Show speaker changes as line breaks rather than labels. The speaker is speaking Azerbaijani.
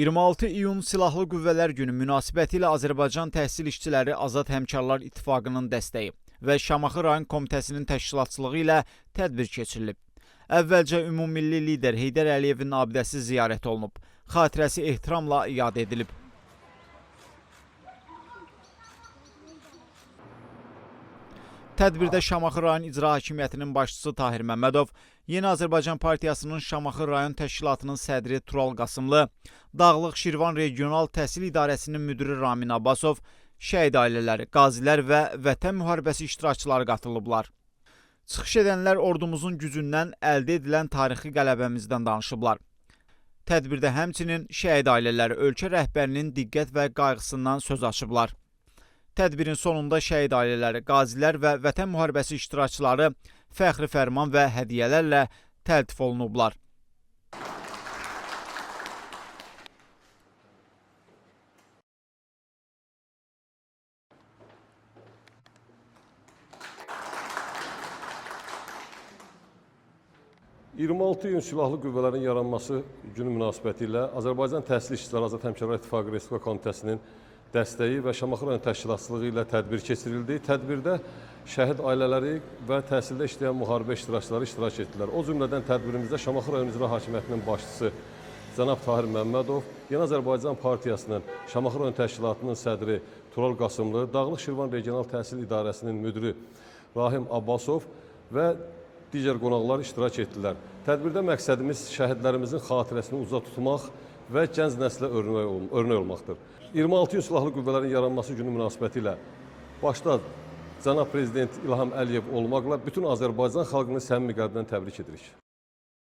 26 iyun Silahlı Qüvvələr Günü münasibətilə Azərbaycan Təhsil İşçiləri Azad Həmkarlar İttifaqının dəstəyi və Şamaxı rayon komitəsinin təşkilatçılığı ilə tədbir keçirilib. Əvvəlcə ümummilli lider Heydər Əliyevin abidəsi ziyarət olunub, xatirəsi ehtiramla iade edilib. Tədbirdə Şamaxı rayon İcra Hakimiyyətinin başçısı Tahir Məmmədov, Yeni Azərbaycan Partiyasının Şamaxı rayon təşkilatının sədri Tural Qasımlı, Dağlıq Şirvan Regional Təhsil İdarəsinin müdiri Ramin Abbasov, şəhid ailələri, qazilər və vətən müharibəsi iştirakçıları qatılıblar. Çıxış edənlər ordumuzun gücündən əldə edilən tarixi qələbəmizdən danışıblar. Tədbirdə həmçinin şəhid ailələri ölkə rəhbərinin diqqət və qayğısından söz açıblar. Tədbirin sonunda şəhid ailələri, qazilər və vətən müharibəsi iştirakçıları fəxri fərman və hədiyyələrlə təltif olunublar.
...26 iyun Silahlı Qüvvələrin yaranması günü münasibəti ilə Azərbaycan Təhsil İşçiləri Azad Həmkarlar İttifaqı Respublika Komitəsinin dəstəyi və Şamaxı rayon təşkilatçılığı ilə tədbir keçirildi. Tədbirdə şəhid ailələri və təhsildə işləyən müharibə iştirakçıları iştirak etdilər. O cümlədən tədbirimizdə Şamaxı rayon İcra Hakimiyyətinin başçısı cənab Tahir Məmmədov, Yeni Azərbaycan Partiyasının Şamaxı rayon təşkilatının sədri Tural Qasımlı, Dağlıq Şirvan Regional Təhsil İdarəsinin müdiri Rahim Abbasov və digər qonaqlar iştirak etdilər. Tədbirdə məqsədimiz şəhidlərimizin xatirəsini uza tutmaq və gənc nəslə örnək olmaqdır. 26 iyun Silahlı Qüvvələrin yaranması günü münasibəti ilə başda cənab Prezident İlham Əliyev olmaqla bütün Azərbaycan xalqını səmimi qəlbdən təbrik edirik.